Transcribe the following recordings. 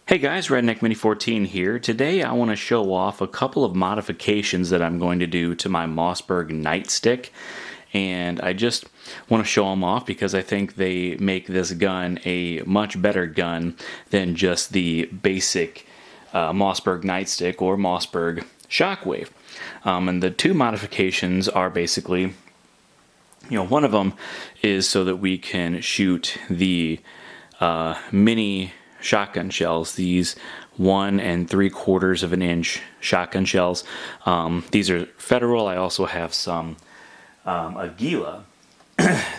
Hey guys, Redneck Mini 14 here. Today I want to show off a couple of modifications that I'm going to do to my Mossberg Nightstick. And I just want to show them off because I think they make this gun a much better gun than just the basic Mossberg Nightstick or Mossberg Shockwave. And the two modifications are basically, one of them is so that we can shoot the mini shotgun shells, these 1 3/4 inch shotgun shells. These are Federal. I also have some Aguila,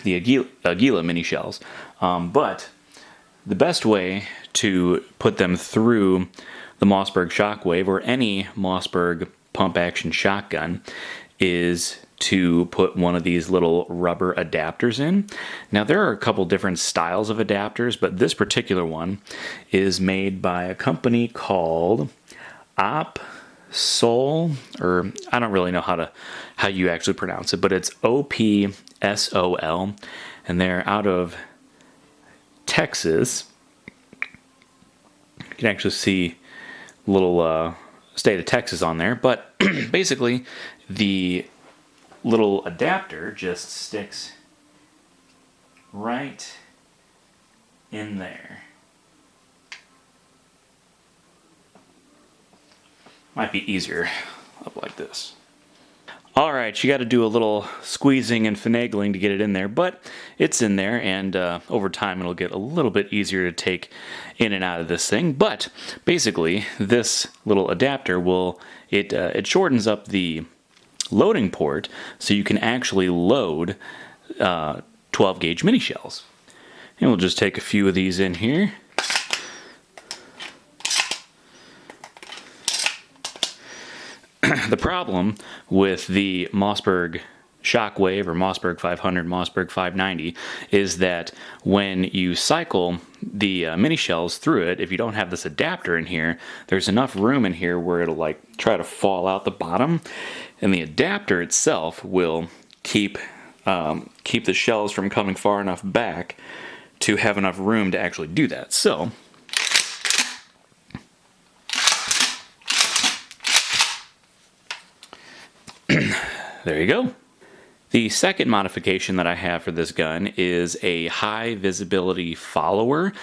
the Aguila mini shells. But the best way to put them through the Mossberg Shockwave or any Mossberg pump action shotgun is to put one of these little rubber adapters in. Now there are a couple different styles of adapters, but this particular one is made by a company called OpSol, or I don't really know how you actually pronounce it, but it's OpSol, and they're out of Texas. You can actually see a little state of Texas on there, but basically the little adapter just sticks right in there. Might be easier up like this. Alright, you got to do a little squeezing and finagling to get it in there, but it's in there, and over time it'll get a little bit easier to take in and out of this thing. But basically, this little adapter it shortens up the loading port so you can actually load 12 gauge mini shells. And we'll just take a few of these in here. The problem with the Mossberg Shockwave or Mossberg 500, Mossberg 590 is that when you cycle the mini shells through it, if you don't have this adapter in here, there's enough room in here where it'll like try to fall out the bottom, and the adapter itself will keep the shells from coming far enough back to have enough room to actually do that. So there you go. The second modification that I have for this gun is a high visibility follower.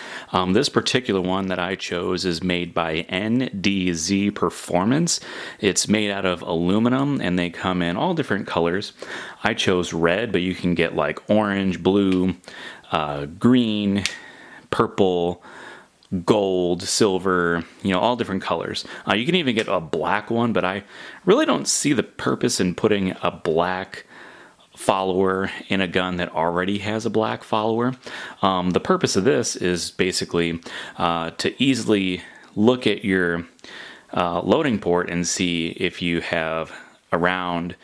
This particular one that I chose is made by NDZ Performance. It's made out of aluminum and they come in all different colors. I chose red, but you can get like orange, blue, green, purple, gold, silver, all different colors. You can even get a black one, but I really don't see the purpose in putting a black follower in a gun that already has a black follower. The purpose of this is basically to easily look at your loading port and see if you have a round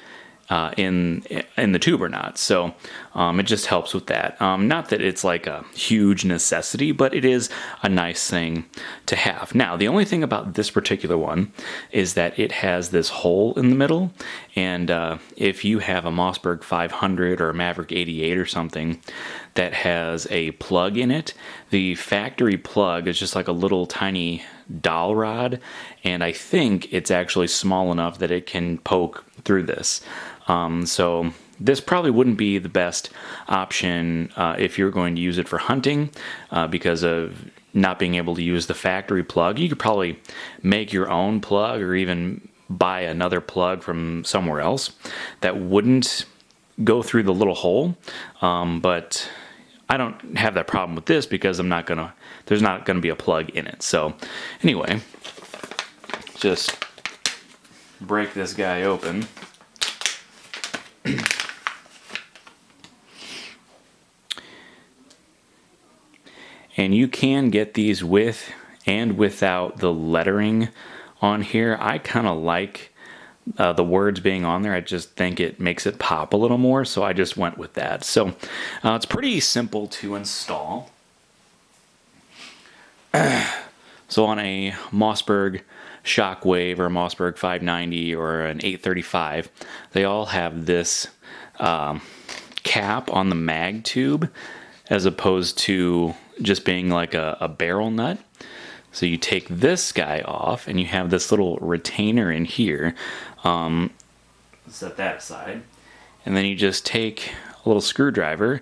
in the tube or not. So it just helps with that. Not that it's like a huge necessity, but it is a nice thing to have. Now, the only thing about this particular one is that it has this hole in the middle, and if you have a Mossberg 500 or a Maverick 88 or something that has a plug in it, the factory plug is just like a little tiny dowel rod, and I think it's actually small enough that it can poke through this. So this probably wouldn't be the best option if you're going to use it for hunting because of not being able to use the factory plug. You could probably make your own plug or even buy another plug from somewhere else that wouldn't go through the little hole. But I don't have that problem with this because there's not gonna be a plug in it. So anyway, just break this guy open. And you can get these with and without the lettering on here. I kind of like the words being on there. I just think it makes it pop a little more, so I just went with that. So it's pretty simple to install. So on a Mossberg Shockwave or a Mossberg 590 or an 835, they all have this cap on the mag tube as opposed to just being like a barrel nut. So you take this guy off, and you have this little retainer in here. Set that aside. And then you just take a little screwdriver,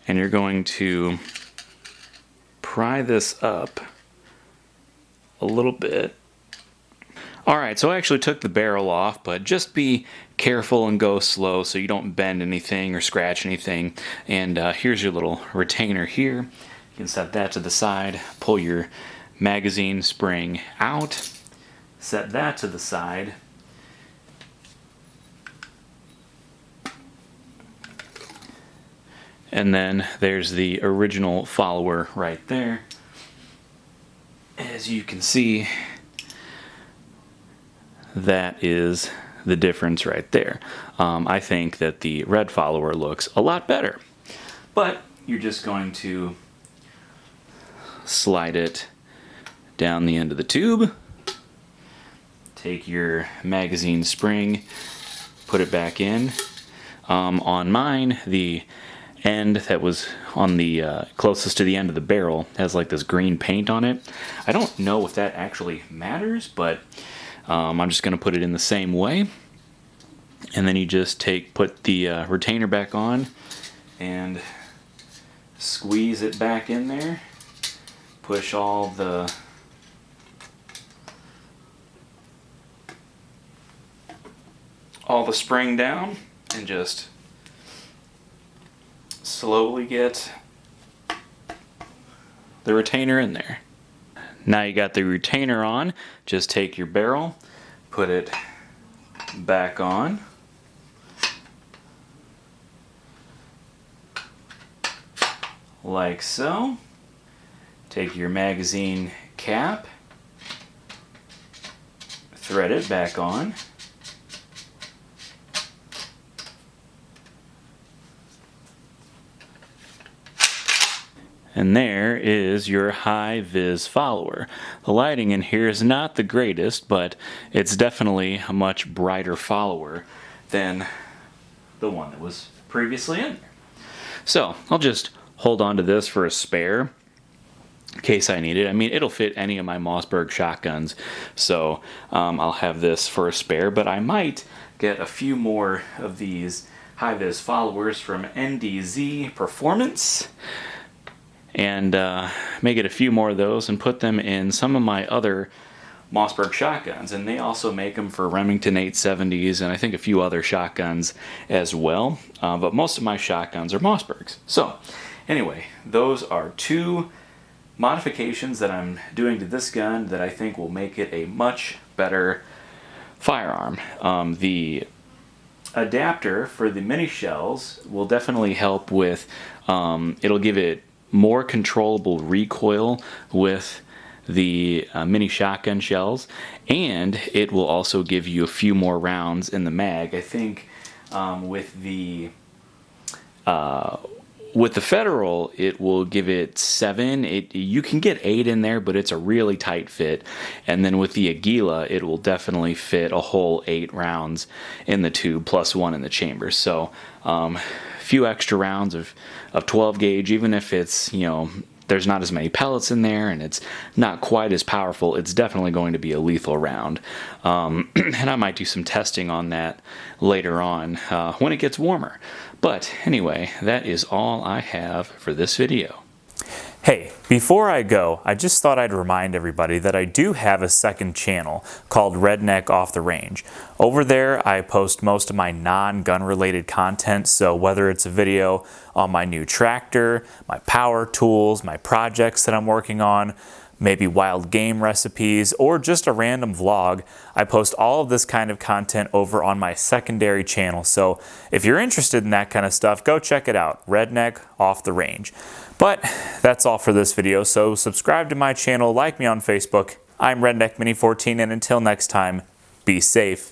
and you're going to pry this up a little bit. Alright, so I actually took the barrel off, but just be careful and go slow so you don't bend anything or scratch anything. And here's your little retainer here. You can set that to the side, pull your magazine spring out, set that to the side. And then there's the original follower right there. As you can see, that is the difference right there. I think that the red follower looks a lot better. But you're just going to slide it down the end of the tube. Take your magazine spring, put it back in. On mine, the end that was on the closest to the end of the barrel has like this green paint on it. I don't know if that actually matters, but I'm just going to put it in the same way. And then you just put the retainer back on and squeeze it back in there. Push all the spring down and just slowly get the retainer in there. Now you got the retainer on, just take your barrel, put it back on. Like so. Take your magazine cap, thread it back on. And there is your high-vis follower. The lighting in here is not the greatest, but it's definitely a much brighter follower than the one that was previously in there. So I'll just hold on to this for a spare in case I need it. I mean, it'll fit any of my Mossberg shotguns, so I'll have this for a spare, but I might get a few more of these high-vis followers from NDZ Performance and may get a few more of those and put them in some of my other Mossberg shotguns. And they also make them for Remington 870s and I think a few other shotguns as well. But most of my shotguns are Mossbergs. So anyway, those are two modifications that I'm doing to this gun that I think will make it a much better firearm. The adapter for the mini shells will definitely help with, it'll give it more controllable recoil with the mini shotgun shells, and it will also give you a few more rounds in the mag. I think with the Federal, it will give it 7. You can get 8 in there, but it's a really tight fit. And then with the Aguila, it will definitely fit a whole 8 rounds in the tube, plus 1 in the chamber. So a few extra rounds of 12 gauge, even if it's, you know, there's not as many pellets in there and it's not quite as powerful, it's definitely going to be a lethal round. And I might do some testing on that later on when it gets warmer. But anyway, that is all I have for this video. Hey, before I go, I just thought I'd remind everybody that I do have a second channel called Redneck Off the Range. Over there, I post most of my non-gun related content, so whether it's a video on my new tractor, my power tools, my projects that I'm working on, maybe wild game recipes, or just a random vlog, I post all of this kind of content over on my secondary channel. So if you're interested in that kind of stuff, go check it out, Redneck Off the Range. But that's all for this video, so subscribe to my channel, like me on Facebook. I'm Redneck Mini 14, and until next time, be safe.